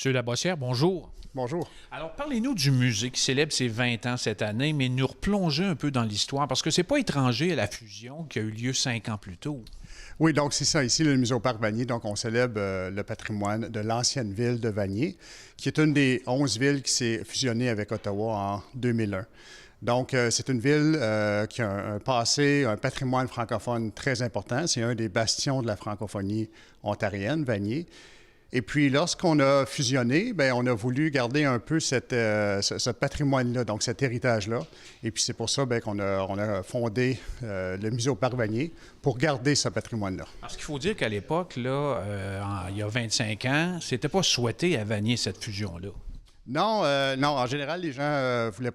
Monsieur Labossière, bonjour. Bonjour. Alors, parlez-nous du musée qui célèbre ses 20 ans cette année, mais nous replonger un peu dans l'histoire, parce que c'est pas étranger à la fusion qui a eu lieu 5 ans plus tôt. Oui, donc c'est ça, ici, le Musée au Parc Vanier. Donc, on célèbre le patrimoine de l'ancienne ville de Vanier, qui est une des 11 villes qui s'est fusionnée avec Ottawa en 2001. Donc, c'est une ville qui a un passé, un patrimoine francophone très important. C'est un des bastions de la francophonie ontarienne, Vanier. Et puis, lorsqu'on a fusionné, bien, on a voulu garder un peu ce patrimoine-là, donc cet héritage-là. Et puis, c'est pour ça bien, on a fondé le Musée au Parc Vanier pour garder ce patrimoine-là. Parce qu'il faut dire qu'à l'époque, là, il y a 25 ans, c'était pas souhaité à Vanier, cette fusion-là. Non, non, en général, les gens voulaient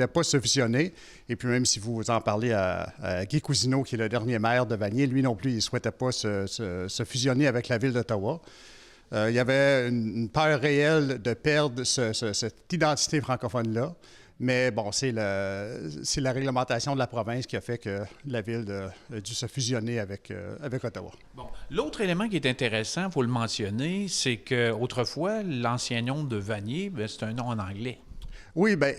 pas se fusionner. Et puis même si vous en parlez à Guy Cousineau, qui est le dernier maire de Vanier, lui non plus, il ne souhaitait pas se fusionner avec la ville d'Ottawa. Il y avait une peur réelle de perdre cette identité francophone-là. Mais bon, c'est la réglementation de la province qui a fait que la ville a dû se fusionner avec Ottawa. Bon. L'autre élément qui est intéressant, il faut le mentionner, c'est qu'autrefois, l'ancien nom de Vanier, c'est un nom en anglais. Oui, bien,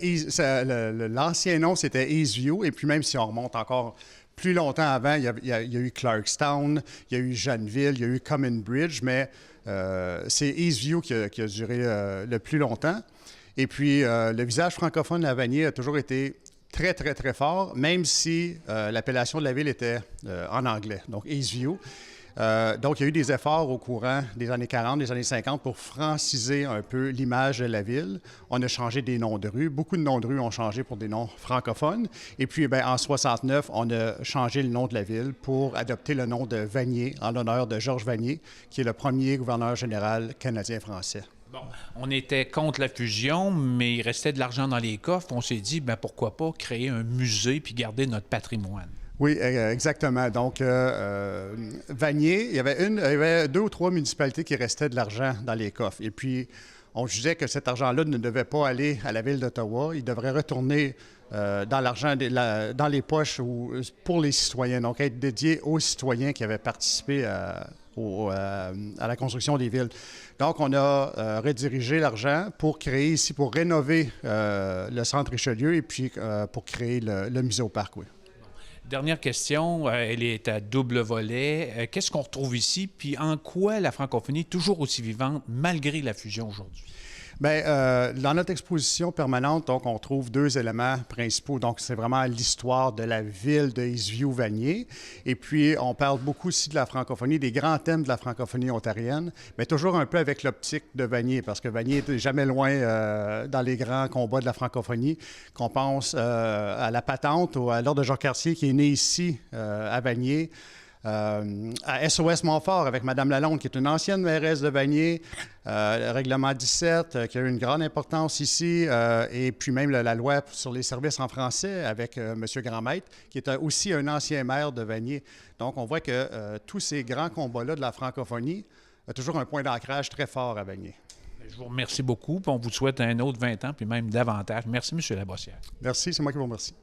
l'ancien nom, c'était Eastview. Et puis même si on remonte encore plus longtemps avant, il y a eu Clarkstown, il y a eu Jeanneville, il y a eu Common Bridge, mais c'est Eastview qui a duré le plus longtemps. Et puis, le visage francophone à Vanier a toujours été très, très, très fort, même si l'appellation de la ville était en anglais, donc Eastview. Donc, il y a eu des efforts au courant des années 40, des années 50 pour franciser un peu l'image de la ville. On a changé des noms de rues. Beaucoup de noms de rues ont changé pour des noms francophones. Et puis, bien, en 69, on a changé le nom de la ville pour adopter le nom de Vanier en l'honneur de Georges Vanier, qui est le premier gouverneur général canadien-français. Bon, on était contre la fusion, mais il restait de l'argent dans les coffres. On s'est dit, ben pourquoi pas créer un musée puis garder notre patrimoine. Oui, exactement. Donc, Vanier, il y avait 2 ou 3 municipalités qui restaient de l'argent dans les coffres. Et puis, on jugeait que cet argent-là ne devait pas aller à la ville d'Ottawa. Il devrait retourner dans l'argent, dans les poches pour les citoyens. Donc, être dédié aux citoyens qui avaient participé à la construction des villes. Donc, on a redirigé l'argent pour créer ici, pour rénover le centre Richelieu et puis pour créer le musée au parc, oui. Dernière question, elle est à double volet. Qu'est-ce qu'on retrouve ici, puis en quoi la francophonie est toujours aussi vivante malgré la fusion aujourd'hui? Bien, dans notre exposition permanente, donc, on trouve 2 éléments principaux. Donc, c'est vraiment l'histoire de la ville de Eastview-Vanier. Et puis, on parle beaucoup aussi de la francophonie, des grands thèmes de la francophonie ontarienne, mais toujours un peu avec l'optique de Vanier, parce que Vanier n'est jamais loin dans les grands combats de la francophonie. Qu'on pense à la patente ou à l'ordre de Jean-Cartier qui est né ici, à Vanier. À SOS Montfort avec Mme Lalonde, qui est une ancienne mairesse de Vanier, le règlement 17, qui a eu une grande importance ici, et puis même la loi sur les services en français avec M. Grandmaître, qui est aussi un ancien maire de Vanier. Donc, on voit que tous ces grands combats-là de la francophonie ont toujours un point d'ancrage très fort à Vanier. Je vous remercie beaucoup, puis on vous souhaite un autre 20 ans, puis même davantage. Merci, M. Labossière. Merci, c'est moi qui vous remercie.